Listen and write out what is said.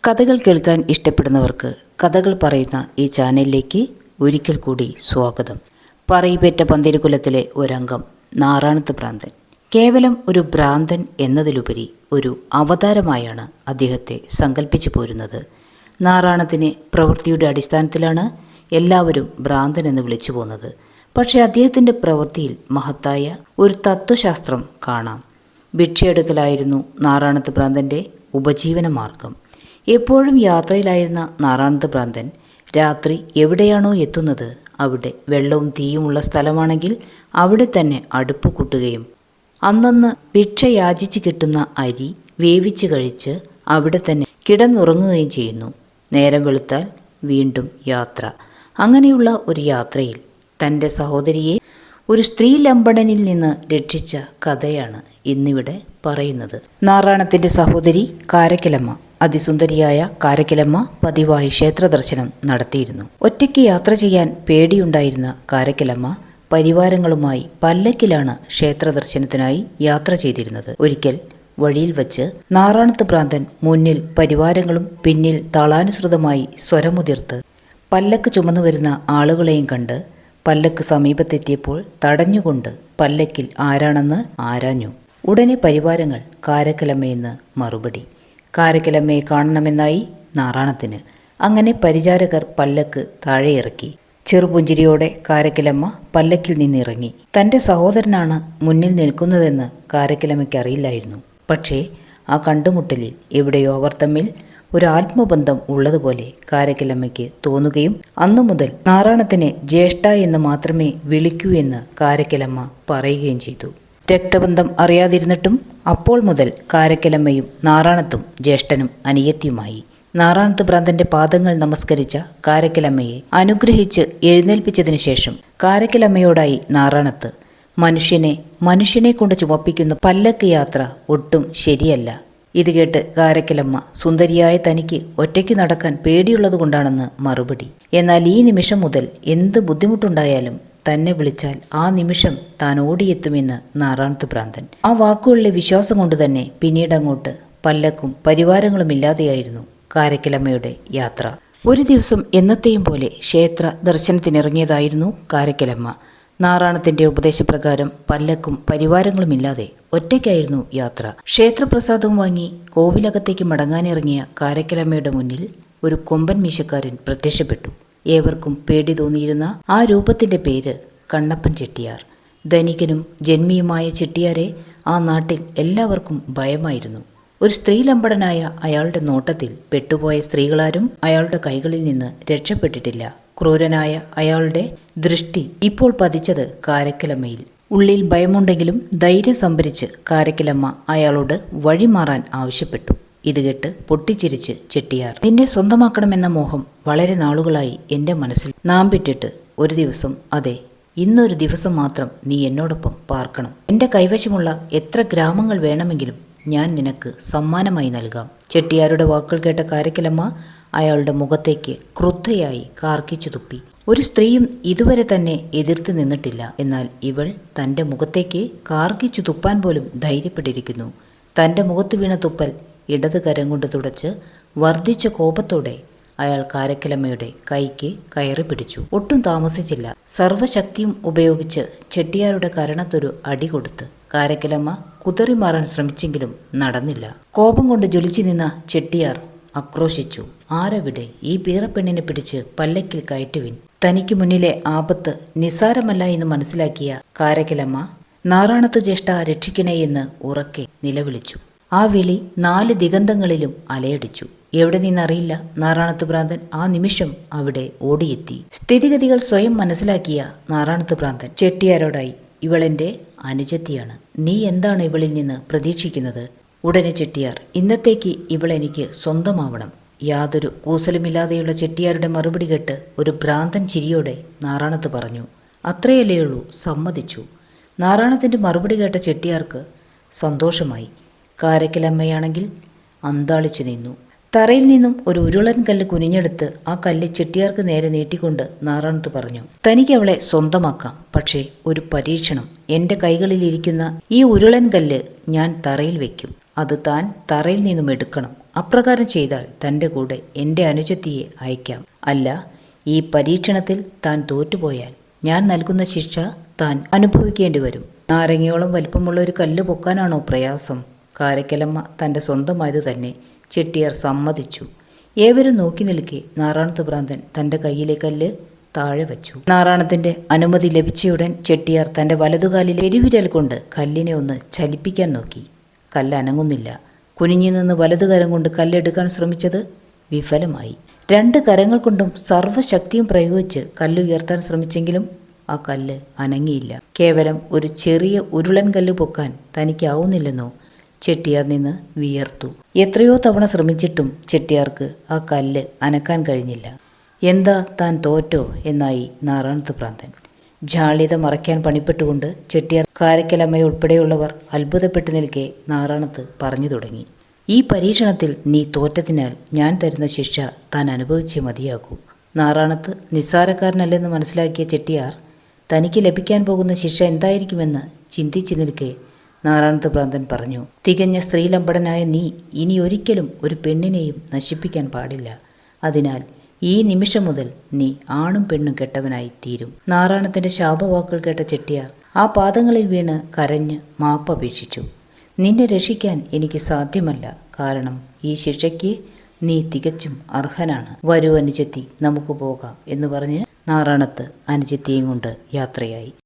കഥകൾ കേൾക്കാൻ ഇഷ്ടപ്പെടുന്നവർക്ക് കഥകൾ പറയുന്ന ഈ ചാനലിലേക്ക് ഒരിക്കൽ കൂടി സ്വാഗതം. പറയിപ്പേറ്റ പന്തിരുകുലത്തിലെ ഒരംഗം നാറാണത്ത് ഭ്രാന്തൻ. കേവലം ഒരു ഭ്രാന്തൻ എന്നതിലുപരി ഒരു അവതാരമായാണ് അദ്ദേഹത്തെ സങ്കല്പിച്ചു പോരുന്നത്. നാറാണത്തിനെ പ്രവൃത്തിയുടെ അടിസ്ഥാനത്തിലാണ് എല്ലാവരും ഭ്രാന്തൻ എന്ന് വിളിച്ചു പോകുന്നത്. പക്ഷേ അദ്ദേഹത്തിൻ്റെ പ്രവൃത്തിയിൽ മഹത്തായ ഒരു തത്വശാസ്ത്രം കാണാം. ഭിക്ഷയെടുക്കലായിരുന്നു നാറാണത്ത് ഭ്രാന്തൻ്റെ ഉപജീവന മാർഗം. എപ്പോഴും യാത്രയിലായിരുന്ന നാറാണത്ത് ഭ്രാന്തൻ രാത്രി എവിടെയാണോ എത്തുന്നത് അവിടെ വെള്ളവും തീയുമുള്ള സ്ഥലമാണെങ്കിൽ അവിടെ തന്നെ അടുപ്പ് കൂട്ടുകയും അന്നന്ന് ഭിക്ഷ യാചിച്ച് കിട്ടുന്ന അരി വേവിച്ച് കഴിച്ച് അവിടെ തന്നെ കിടന്നുറങ്ങുകയും ചെയ്യുന്നു. നേരം വെളുത്താൽ വീണ്ടും യാത്ര. അങ്ങനെയുള്ള ഒരു യാത്രയിൽ തൻ്റെ സഹോദരിയെ ഒരു സ്ത്രീ ലംബടനിൽ നിന്ന് രക്ഷിച്ച കഥയാണ് ഇന്നിവിടെ പറയുന്നത്. നാറാണത്തിൻ്റെ സഹോദരി കാരക്കലമ്മ. അതിസുന്ദരിയായ കാരക്കലമ്മ പതിവായി ക്ഷേത്ര ദർശനം നടത്തിയിരുന്നു. ഒറ്റയ്ക്ക് യാത്ര ചെയ്യാൻ പേടിയുണ്ടായിരുന്ന കാരക്കലമ്മ പരിവാരങ്ങളുമായി പല്ലക്കിലാണ് ക്ഷേത്ര ദർശനത്തിനായി യാത്ര ചെയ്തിരുന്നത്. ഒരിക്കൽ വഴിയിൽ വച്ച് നാറാണത്ത് ഭ്രാന്തൻ മുന്നിൽ പരിവാരങ്ങളും പിന്നിൽ താളാനുസൃതമായി സ്വരമുതിർത്ത് പല്ലക്ക് ചുമന്നു വരുന്ന ആളുകളെയും കണ്ട് പല്ലക്ക് സമീപത്തെത്തിയപ്പോൾ തടഞ്ഞുകൊണ്ട് പല്ലക്കിൽ ആരാണെന്ന് ആരാഞ്ഞു. ഉടനെ പരിവാരങ്ങൾ കാരക്കലമ്മയെന്ന് മറുപടി. കാരക്കലമ്മയെ കാണണമെന്നായി നാറാണത്തിന്. അങ്ങനെ പരിചാരകർ പല്ലക്ക് താഴെയിറക്കി. ചെറുപുഞ്ചിരിയോടെ കാരക്കലമ്മ പല്ലക്കിൽ നിന്നിറങ്ങി. തൻ്റെ സഹോദരനാണ് മുന്നിൽ നിൽക്കുന്നതെന്ന് കാരക്കലമ്മയ്ക്ക് അറിയില്ലായിരുന്നു. പക്ഷേ ആ കണ്ടുമുട്ടലിൽ എവിടെയോ അവർ തമ്മിൽ ഒരു ആത്മബന്ധം ഉള്ളതുപോലെ കാരക്കലമ്മയ്ക്ക് തോന്നുകയും അന്നു മുതൽ നാറാണത്തിനെ ജ്യേഷ്ഠ എന്ന് മാത്രമേ വിളിക്കൂ എന്ന് കാരക്കലമ്മ പറയുകയും ചെയ്തു. രക്തബന്ധം അറിയാതിരുന്നിട്ടും അപ്പോൾ മുതൽ കാരക്കലമ്മയും നാറാണത്തും ജ്യേഷ്ഠനും അനിയത്തിയുമായി. നാറാണത്ത് ഭ്രാന്തന്റെ പാദങ്ങൾ നമസ്കരിച്ച കാരക്കലമ്മയെ അനുഗ്രഹിച്ച് എഴുന്നേൽപ്പിച്ചതിനു ശേഷം കാരക്കലമ്മയോടായി നാറാണത്ത്, മനുഷ്യനെ കൊണ്ട് ചുമപ്പിക്കുന്ന പല്ലക്ക് യാത്ര ഒട്ടും ശരിയല്ല. ഇത് കേട്ട് കാരക്കലമ്മ സുന്ദരിയായ തനിക്ക് ഒറ്റയ്ക്ക് നടക്കാൻ പേടിയുള്ളത് കൊണ്ടാണെന്ന് മറുപടി. എന്നാൽ ഈ നിമിഷം മുതൽ എന്ത് ബുദ്ധിമുട്ടുണ്ടായാലും തന്നെ വിളിച്ചാൽ ആ നിമിഷം താൻ ഓടിയെത്തുമെന്ന് നാറാണത്ത് ഭ്രാന്തൻ. ആ വാക്കുകളിലെ വിശ്വാസം കൊണ്ട് തന്നെ പിന്നീടങ്ങോട്ട് പല്ലക്കും പരിവാരങ്ങളും ഇല്ലാതെയായിരുന്നു കാരക്കലമ്മയുടെ യാത്ര. ഒരു ദിവസം എന്നത്തെയും പോലെ ക്ഷേത്ര ദർശനത്തിനിറങ്ങിയതായിരുന്നു കാരക്കലമ്മ. നാറാണത്തിൻ്റെ ഉപദേശപ്രകാരം പല്ലക്കും പരിവാരങ്ങളുമില്ലാതെ ഒറ്റയ്ക്കായിരുന്നു യാത്ര. ക്ഷേത്രപ്രസാദവും വാങ്ങി കോവിലകത്തേക്ക് മടങ്ങാനിറങ്ങിയ കാരക്കലമ്മയുടെ മുന്നിൽ ഒരു കൊമ്പൻ മീശക്കാരൻ പ്രത്യക്ഷപ്പെട്ടു. ഏവർക്കും പേടി തോന്നിയിരുന്ന ആ രൂപത്തിൻ്റെ പേര് കണ്ണപ്പൻ ചെട്ടിയാർ. ധനികനും ജന്മിയുമായ ചെട്ടിയാരെ ആ നാട്ടിൽ എല്ലാവർക്കും ഭയമായിരുന്നു. ഒരു സ്ത്രീലമ്പടനായ അയാളുടെ നോട്ടത്തിൽ പെട്ടുപോയ സ്ത്രീകളാരും അയാളുടെ കൈകളിൽ നിന്ന് രക്ഷപ്പെട്ടിട്ടില്ല. ക്രൂരനായ അയാളുടെ ദൃഷ്ടി ഇപ്പോൾ പതിച്ചത് കാരക്കലമ്മയിൽ. ഉള്ളിൽ ഭയമുണ്ടെങ്കിലും ധൈര്യം സംഭരിച്ച് കാരക്കലമ്മ അയാളോട് വഴിമാറാൻ ആവശ്യപ്പെട്ടു. ഇത് കേട്ട് പൊട്ടിച്ചിരിച്ച് ചെട്ടിയാർ, നിന്നെ സ്വന്തമാക്കണമെന്ന മോഹം വളരെ നാളുകളായി എൻ്റെ മനസ്സിൽ നാമ്പിട്ടിട്ട് ഒരു ദിവസം, അതെ ഇന്നൊരു ദിവസം മാത്രം നീ എന്നോടൊപ്പം പാർക്കണം. എൻ്റെ കൈവശമുള്ള എത്ര ഗ്രാമങ്ങൾ വേണമെങ്കിലും ഞാൻ നിനക്ക് സമ്മാനമായി നൽകാം. ചെട്ടിയാരുടെ വാക്കുകൾ കേട്ട കാരക്കലമ്മ അയാളുടെ മുഖത്തേക്ക് ക്രുദ്ധയായി കാർക്കിച്ചു തുപ്പി. ഒരു സ്ത്രീയും ഇതുവരെ തന്നെ എതിർത്ത് നിന്നിട്ടില്ല. എന്നാൽ ഇവൾ തൻ്റെ മുഖത്തേക്ക് കാർക്കിച്ചു തുപ്പാൻ പോലും ധൈര്യപ്പെട്ടിരിക്കുന്നു. തൻ്റെ മുഖത്ത് വീണ തുപ്പൽ ഇടത് കരം കൊണ്ട് തുടച്ച് വർദ്ധിച്ച കോപത്തോടെ അയാൾ കാരക്കലമ്മയുടെ കൈക്ക് കയറി പിടിച്ചു. ഒട്ടും താമസിച്ചില്ല. സർവശക്തിയും ഉപയോഗിച്ച് ചെട്ടിയാരുടെ കരണത്തൊരു അടി കൊടുത്ത് കാരക്കലമ്മ കുതറിമാറാൻ ശ്രമിച്ചെങ്കിലും നടന്നില്ല. കോപം കൊണ്ട് ജ്വലിച്ചു നിന്ന ചെട്ടിയാർ ആക്രോശിച്ചു, ആരവിടെ? ഈ പീറപ്പെണ്ണിനെ പിടിച്ച് പല്ലക്കിൽ കയറ്റുവിൻ. തനിക്ക് മുന്നിലെ ആപത്ത് നിസ്സാരമല്ല എന്ന് മനസ്സിലാക്കിയ കാരക്കലമ്മ, നാറാണത്ത് ജ്യേഷ്ഠ രക്ഷിക്കണേ എന്ന് ഉറക്കെ നിലവിളിച്ചു. ആ വിളി 4 ദിഗന്തങ്ങളിലും അലയടിച്ചു. എവിടെ നിന്നറിയില്ല, നാറാണത്ത് ഭ്രാന്തൻ ആ നിമിഷം അവിടെ ഓടിയെത്തി. സ്ഥിതിഗതികൾ സ്വയം മനസ്സിലാക്കിയ നാറാണത്ത് ഭ്രാന്തൻ ചെട്ടിയാരോടായി, ഇവളെൻ്റെ അനുജത്തിയാണ്. നീ എന്താണ് ഇവളിൽ നിന്ന് പ്രതീക്ഷിക്കുന്നത്? ഉടനെ ചെട്ടിയാർ, ഇന്നത്തേക്ക് ഇവളെനിക്ക് സ്വന്തമാവണം. യാതൊരു കൂസലുമില്ലാതെയുള്ള ചെട്ടിയാരുടെ മറുപടി കേട്ട് ഒരു ഭ്രാന്തൻ ചിരിയോടെ നാറാണത്ത് പറഞ്ഞു, അത്രയല്ലേയുള്ളൂ, സമ്മതിച്ചു. നാറാണത്തിൻ്റെ മറുപടി കേട്ട ചെട്ടിയാർക്ക് സന്തോഷമായി. കാരക്കലമ്മയാണെങ്കിൽ അന്താളിച്ചു നിന്നു. തറയിൽ നിന്നും ഒരു ഉരുളൻ കല്ല് കുനിഞ്ഞെടുത്ത് ആ കല്ല് ചെട്ടിയാർക്ക് നേരെ നീട്ടിക്കൊണ്ട് നാറാണത്ത് പറഞ്ഞു, തനിക്ക് അവളെ സ്വന്തമാക്കാം, പക്ഷേ ഒരു പരീക്ഷണം. എൻ്റെ കൈകളിലിരിക്കുന്ന ഈ ഉരുളൻ കല്ല് ഞാൻ തറയിൽ വെക്കും. അത് താൻ തറയിൽ നിന്നും എടുക്കണം. അപ്രകാരം ചെയ്താൽ തൻ്റെ കൂടെ എൻ്റെ അനുജത്തിയെ അയക്കാം. അല്ല, ഈ പരീക്ഷണത്തിൽ താൻ തോറ്റുപോയാൽ ഞാൻ നൽകുന്ന ശിക്ഷ താൻ അനുഭവിക്കേണ്ടി വരും. നാരങ്ങയോളം വലിപ്പമുള്ള ഒരു കല്ല് പൊക്കാനാണോ പ്രയാസം? കാരക്കലമ്മ തൻ്റെ സ്വന്തമായത് തന്നെ. ചെട്ടിയാർ സമ്മതിച്ചു. ഏവരും നോക്കി നിൽക്കെ നാറാണത്ത് ഭ്രാന്തൻ തൻ്റെ കയ്യിലെ കല്ല് താഴെ വച്ചു. നാറാണത്തിൻ്റെ അനുമതി ലഭിച്ചയുടൻ ചെട്ടിയാർ തൻ്റെ വലതുകാലിലെ പെരുവിരൽ കൊണ്ട് കല്ലിനെ ഒന്ന് ചലിപ്പിക്കാൻ നോക്കി. കല്ല് അനങ്ങുന്നില്ല. കുനിഞ്ഞു നിന്ന് വലതുകരം കൊണ്ട് കല്ലെടുക്കാൻ ശ്രമിച്ചത് വിഫലമായി. 2 കരങ്ങൾ കൊണ്ടും സർവ്വശക്തിയും പ്രയോഗിച്ച് കല്ലുയർത്താൻ ശ്രമിച്ചെങ്കിലും ആ കല്ല് അനങ്ങിയില്ല. കേവലം ഒരു ചെറിയ ഉരുളൻ കല്ല് പൊക്കാൻ തനിക്കാവുന്നില്ലെന്നോ ചെട്ടിയാർ നിന്ന് വിയർത്തു. എത്രയോ തവണ ശ്രമിച്ചിട്ടും ചെട്ടിയാർക്ക് ആ കല്ല് അനക്കാൻ കഴിഞ്ഞില്ല. എന്താ താൻ തോറ്റോ എന്നായി നാറാണത്ത് ഭ്രാന്തൻ. ജാള്യത മറയ്ക്കാൻ പണിപ്പെട്ടുകൊണ്ട് ചെട്ടിയാർ കാരക്കലമ്മയുൾപ്പെടെയുള്ളവർ അത്ഭുതപ്പെട്ടു നിൽക്കെ നാറാണത്ത് പറഞ്ഞു തുടങ്ങി, ഈ പരീക്ഷണത്തിൽ നീ തോറ്റതിനാൽ ഞാൻ തരുന്ന ശിക്ഷ താൻ അനുഭവിച്ചേ മതിയാകൂ. നാറാണത്ത് നിസ്സാരക്കാരനല്ലെന്ന് മനസ്സിലാക്കിയ ചെട്ടിയാർ തനിക്ക് ലഭിക്കാൻ പോകുന്ന ശിക്ഷ എന്തായിരിക്കുമെന്ന് ചിന്തിച്ചു നിൽക്കെ നാറാണത്ത് ഭ്രാന്തൻ പറഞ്ഞു, തികഞ്ഞ സ്ത്രീലമ്പടനായ നീ ഇനി ഒരിക്കലും ഒരു പെണ്ണിനെയും നശിപ്പിക്കാൻ പാടില്ല. അതിനാൽ ഈ നിമിഷം മുതൽ നീ ആണും പെണ്ണും കെട്ടവനായി തീരും. നാറാണത്തിൻ്റെ ശാപവാക്കുകൾ കേട്ട ചെട്ടിയാർ ആ പാദങ്ങളിൽ വീണ് കരഞ്ഞ് മാപ്പപേക്ഷിച്ചു. നിന്നെ രക്ഷിക്കാൻ എനിക്ക് സാധ്യമല്ല. കാരണം ഈ ശിക്ഷയ്ക്ക് നീ തികച്ചും അർഹനാണ്. വരൂ അനുജത്തി, നമുക്ക് പോകാം എന്ന് പറഞ്ഞ് നാറാണത്ത് അനുജത്തിയെയും കൊണ്ട് യാത്രയായി.